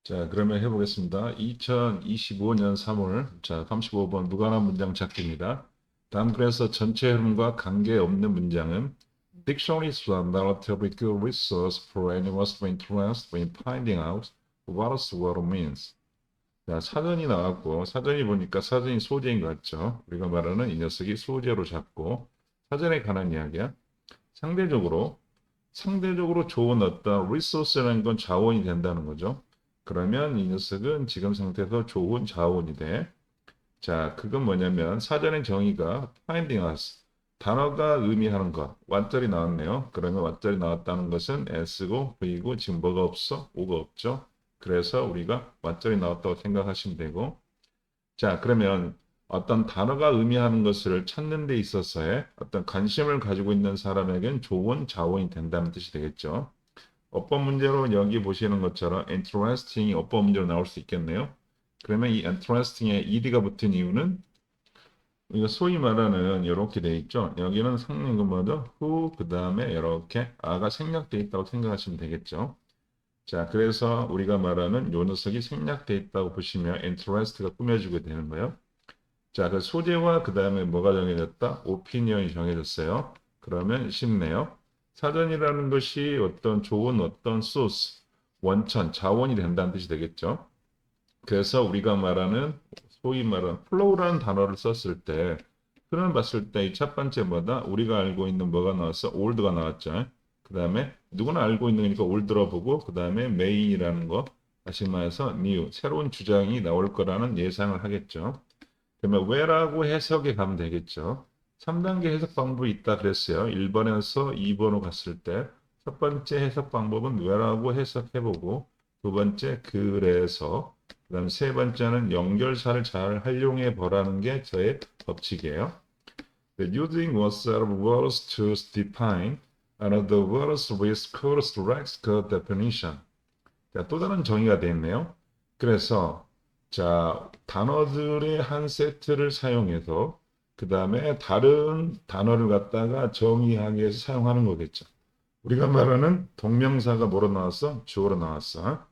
자, 그러면 해보겠습니다. 2025년 3월, 자, 35번 무관한 문장 찾기입니다. 다음 글에서 전체 흐름과 관계없는 문장은 Dictionary is a relatively good resource for anyone with interest in finding out what a word means. 자, 사전이 나왔고, 사전이 보니까 사전이 소재인 것 같죠? 우리가 말하는 이 녀석이 소재로 잡고, 사전에 관한 이야기야. 상대적으로 좋은 어떤 리소스라는 건 자원이 된다는 거죠. 그러면 이 녀석은 지금 상태에서 좋은 자원이 돼. 자, 그건 뭐냐면 사전의 정의가 finding us. 단어가 의미하는 것. 완절이 나왔네요. 그러면 완절이 나왔다는 것은 s고 v고 지금 뭐가 없어? o가 없죠. 그래서 우리가 완절이 나왔다고 생각하시면 되고. 자, 그러면 어떤 단어가 의미하는 것을 찾는 데 있어서의 어떤 관심을 가지고 있는 사람에겐 좋은 자원이 된다는 뜻이 되겠죠. 어법 문제로 여기 보시는 것처럼 interesting이 어법 문제로 나올 수 있겠네요. 그러면 이 interesting에 ed가 붙은 이유는 이거 소위 말하는 이렇게 돼 있죠. 여기는 상징은 뭐죠? who 그 다음에 이렇게 아가 생략돼 있다고 생각하시면 되겠죠. 자, 그래서 우리가 말하는 요 녀석이 생략돼 있다고 보시면 interest가 꾸며지게 되는 거예요. 자, 그 소재와 그 다음에 뭐가 정해졌다? 오피니언이 정해졌어요. 그러면 쉽네요. 사전이라는 것이 어떤 좋은 어떤 소스, 원천, 자원이 된다는 뜻이 되겠죠. 그래서 우리가 말하는 소위 말하는 플로우라는 단어를 썼을 때 흐름을 봤을 때 이 첫 번째 뭐다? 우리가 알고 있는 뭐가 나왔어? 올드가 나왔죠. 그 다음에 누구나 알고 있는 거니까 올드로 보고 그 다음에 메인이라는 거 다시 말해서 new, 새로운 주장이 나올 거라는 예상을 하겠죠. 그러면 왜라고 해석에 가면 되겠죠. 3단계 해석 방법이 있다 그랬어요. 1번에서 2번으로 갔을 때 첫 번째 해석 방법은 왜라고 해석해보고 두 번째 그래서 그다음 세 번째는 연결사를 잘 활용해 보라는 게 저의 법칙이에요. Using one set of words to define another words with correct definition. 자, 또 다른 정의가 되어 있네요. 그래서 자, 단어들의 한 세트를 사용해서 그 다음에 다른 단어를 갖다가 정의하기 위해서 사용하는 거겠죠. 우리가 말하는 동명사가 뭐로 나왔어? 주어로 나왔어.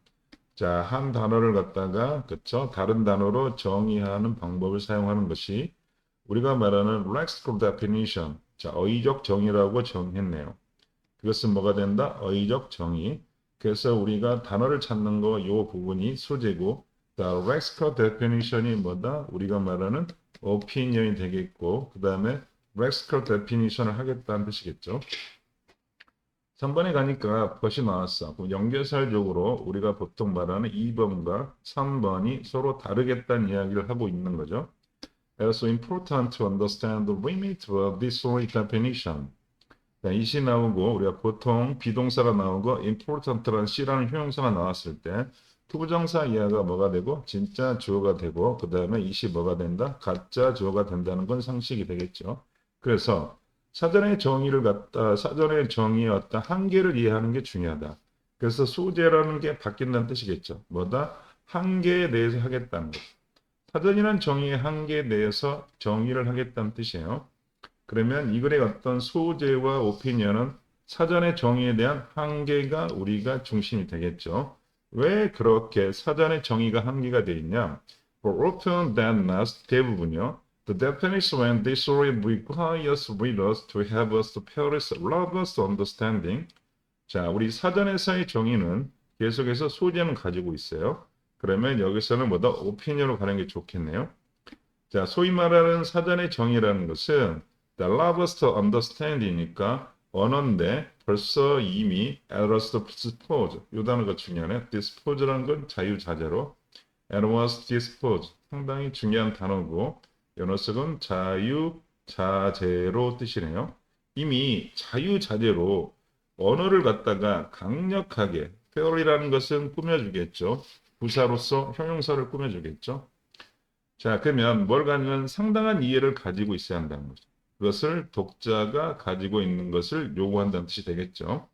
자, 한 단어를 갖다가 그쵸? 다른 단어로 정의하는 방법을 사용하는 것이 우리가 말하는 lexical definition. 자, 어휘적 정의라고 정했네요. 그것은 뭐가 된다? 어휘적 정의. 그래서 우리가 단어를 찾는 거 요 부분이 소재고, the lexical definition이 뭐다? 우리가 말하는 opinion이 되겠고, 그 다음에 lexical definition을 하겠다는 뜻이겠죠. 3번에 가니까 벗이 나왔어. 그럼 연결살적으로 우리가 보통 말하는 2번과 3번이 서로 다르겠다는 이야기를 하고 있는 거죠. Also important to understand the limit of this definition. 자, 이시 나오고 우리가 보통 비동사가 나오고 important라는 C라는 형용사가 나왔을 때 투부정사 이하가 뭐가 되고 진짜 주어가 되고 그 다음에 이시 뭐가 된다? 가짜 주어가 된다는 건 상식이 되겠죠. 그래서 사전의 정의의 어떤 한계를 이해하는 게 중요하다. 그래서 소재라는 게 바뀐다는 뜻이겠죠. 뭐다? 한계에 대해서 하겠다는 거. 사전이란 정의의 한계에 대해서 정의를 하겠다는 뜻이에요. 그러면 이 글의 어떤 소재와 오피니언은 사전의 정의에 대한 한계가 우리가 중심이 되겠죠. 왜 그렇게 사전의 정의가 한계가 되어 있냐? For often than not, 대부분요. The definition when this story requires readers to have a superior robust understanding. 자, 우리 사전에서의 정의는 계속해서 소재는 가지고 있어요. 그러면 여기서는 뭐다? 오피니언으로 가는 게 좋겠네요. 자, 소위 말하는 사전의 정의라는 것은 the robust understanding이니까 언어인데 벌써 이미 at was dispose 이 단어가 중요하네. dispose라는 건 자유자재로 and was dispose 상당히 중요한 단어고 이 녀석은 자유자재로 뜻이네요. 이미 자유자재로 언어를 갖다가 강력하게 페어리라는 것은 꾸며주겠죠. 부사로서 형용사를 꾸며주겠죠. 자, 그러면 뭘 가지면 상당한 이해를 가지고 있어야 한다는 거죠. 그것을 독자가 가지고 있는 것을 요구한다는 뜻이 되겠죠.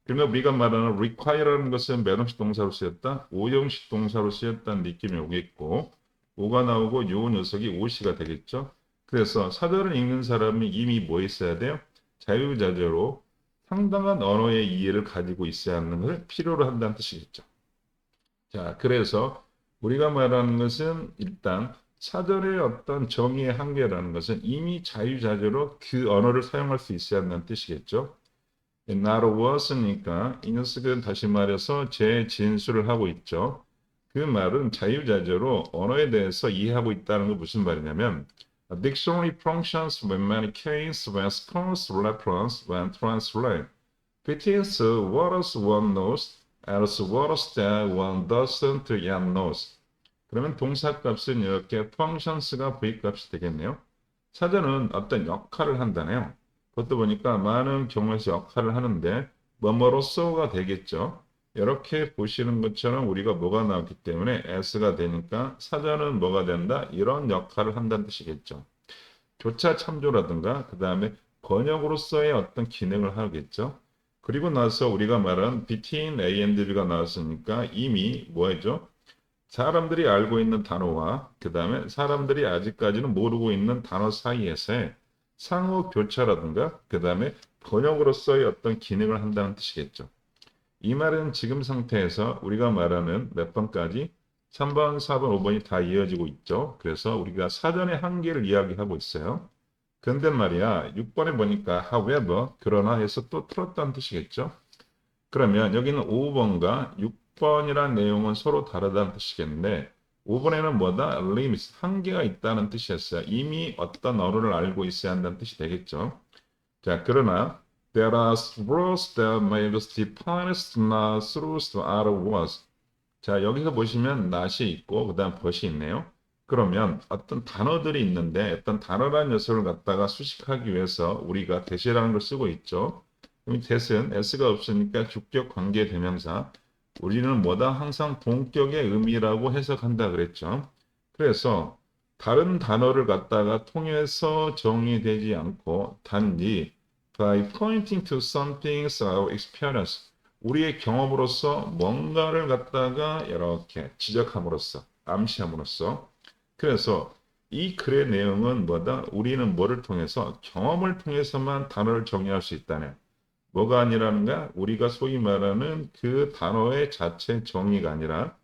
그러면 우리가 말하는 require라는 것은 매형식 동사로 쓰였다, 오형식 동사로 쓰였다는 느낌이 오겠고, 오가 나오고 요 녀석이 오시가 되겠죠. 그래서 사전을 읽는 사람이 이미 뭐 있어야 돼요? 자유자재로 상당한 언어의 이해를 가지고 있어야 하는 것을 필요로 한다는 뜻이겠죠. 자, 그래서 우리가 말하는 것은 일단 사전의 어떤 정의의 한계라는 것은 이미 자유자재로 그 언어를 사용할 수 있어야 한다는 뜻이겠죠. not was니까 이 녀석은 다시 말해서 제 진술을 하고 있죠. 그 말은 자유자재로 언어에 대해서 이해하고 있다는 건 무슨 말이냐면 a dictionary functions when many cases when scholars reference when translate. It is what one knows as what that one doesn't yet knows. 그러면 동사값은 이렇게 functions가 V값이 되겠네요. 사전은 어떤 역할을 한다네요. 그것도 보니까 많은 경우에서 역할을 하는데 뭐뭐로서가 되겠죠. 이렇게 보시는 것처럼 우리가 뭐가 나왔기 때문에 S가 되니까 사전은 뭐가 된다? 이런 역할을 한다는 뜻이겠죠. 교차 참조라든가 그 다음에 번역으로서의 어떤 기능을 하겠죠. 그리고 나서 우리가 말한 between A and B가 나왔으니까 이미 뭐죠? 사람들이 알고 있는 단어와 그 다음에 사람들이 아직까지는 모르고 있는 단어 사이에서의 상호 교차라든가 그 다음에 번역으로서의 어떤 기능을 한다는 뜻이겠죠. 이 말은 지금 상태에서 우리가 말하는 몇 번까지 3번, 4번, 5번이 다 이어지고 있죠. 그래서 우리가 사전의 한계를 이야기하고 있어요. 근데 말이야 6번에 보니까 however 그러나 해서 또 틀었다는 뜻이겠죠. 그러면 여기는 5번과 6번이라는 내용은 서로 다르다는 뜻이겠는데 5번에는 뭐다? limit, 한계가 있다는 뜻이었어요. 이미 어떤 언어를 알고 있어야 한다는 뜻이 되겠죠. 자, 그러나 there are words that may be defined not through the other words. 자, 여기서 보시면 not이 있고 그 다음 but이 있네요. 그러면 어떤 단어들이 있는데 어떤 단어라는 녀석을 갖다가 수식하기 위해서 우리가 대시라는 걸 쓰고 있죠. 그럼 대신 s가 없으니까 주격 관계 대명사. 우리는 뭐다? 항상 동격의 의미라고 해석한다 그랬죠. 그래서 다른 단어를 갖다가 통해서 정의되지 않고 단지 by pointing to something our experience 우리의 경험으로서 뭔가를 갖다가 이렇게 지적함으로써 암시함으로써 그래서 이 글의 내용은 뭐다? 우리는 뭐를 통해서 경험을 통해서만 단어를 정의할 수 있다네. 뭐가 아니라는가? 우리가 소위 말하는 그 단어의 자체 정의가 아니라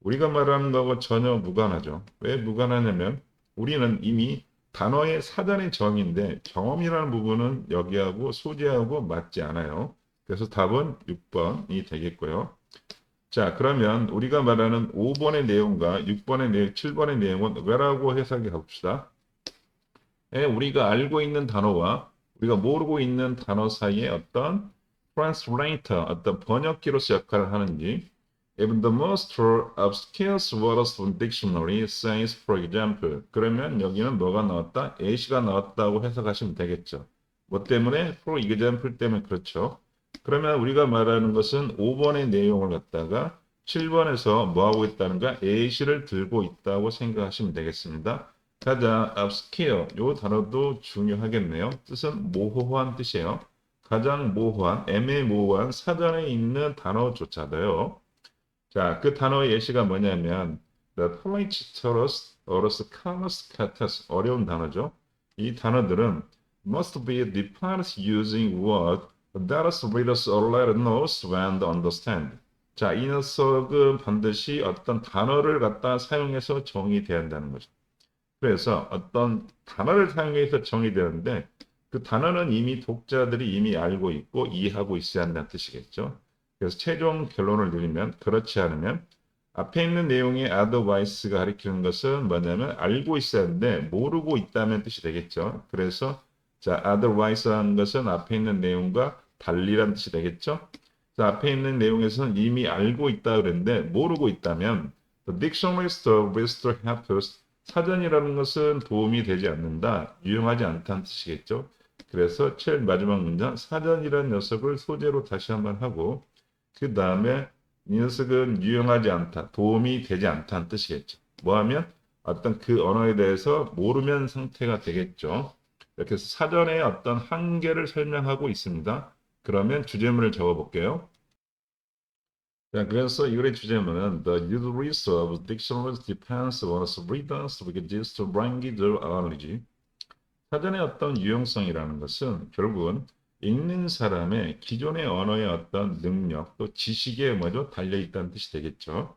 우리가 말하는 거하고 전혀 무관하죠. 왜 무관하냐면 우리는 이미 단어의 사전의 정의인데 경험이라는 부분은 여기하고 소재하고 맞지 않아요. 그래서 답은 6번이 되겠고요. 자, 그러면 우리가 말하는 5번의 내용과 6번의 내용, 7번의 내용은 왜라고 해석해 봅시다. 우리가 알고 있는 단어와 우리가 모르고 있는 단어 사이에 어떤 translator, 어떤 번역기로서 역할을 하는지 Even the most obscure words from dictionary says, for example. 그러면 여기는 뭐가 나왔다? A시가 나왔다고 해석하시면 되겠죠. 뭐 때문에? for example 때문에 그렇죠. 그러면 우리가 말하는 것은 5번의 내용을 갖다가 7번에서 뭐 하고 있다는가? A시를 들고 있다고 생각하시면 되겠습니다. 가장 obscure 요 단어도 중요하겠네요. 뜻은 모호한 뜻이에요. 가장 모호한, 애매모호한 사전에 있는 단어조차도요. 자, 그 단어의 예시가 뭐냐면 the pollicetus, orus, calus, catus 어려운 단어죠. 이 단어들은 must be defined using word that is readers already knows when they understand. 자, 이 녀석은 반드시 어떤 단어를 갖다 사용해서 정의돼야 한다는 거죠. 그래서 어떤 단어를 사용해서 정의되는데 그 단어는 이미 독자들이 이미 알고 있고 이해하고 있어야 한다는 뜻이겠죠. 그래서 최종 결론을 내리면 그렇지 않으면 앞에 있는 내용의 otherwise가 가리키는 것은 뭐냐면 알고 있어야 하는데 모르고 있다는 뜻이 되겠죠. 그래서 자 otherwise라는 것은 앞에 있는 내용과 달리라는 뜻이 되겠죠. 자, 앞에 있는 내용에서는 이미 알고 있다 그랬는데 모르고 있다면 the dictionaries will to help us 사전이라는 것은 도움이 되지 않는다, 유용하지 않다는 뜻이겠죠. 그래서 제일 마지막 문장 사전이라는 녀석을 소재로 다시 한번 하고 그 다음에 이 녀석은 유용하지 않다, 도움이 되지 않다는 뜻이겠죠. 뭐하면 어떤 그 언어에 대해서 모르면 상태가 되겠죠. 이렇게 해서 사전의 어떤 한계를 설명하고 있습니다. 그러면 주제문을 적어볼게요. 자, 그래서 이거의 주제문은 The use of dictionaries depends on the reader's register language knowledge. 사전의 어떤 유용성이라는 것은 결국은 읽는 사람의 기존의 언어의 어떤 능력 또 지식에 뭐죠? 달려 있다는 뜻이 되겠죠.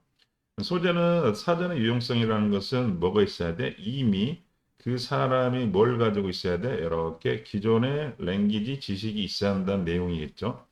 소재는 사전의 유용성이라는 것은 뭐가 있어야 돼? 이미 그 사람이 뭘 가지고 있어야 돼? 이렇게 기존의 랭귀지 지식이 있어야 한다는 내용이겠죠.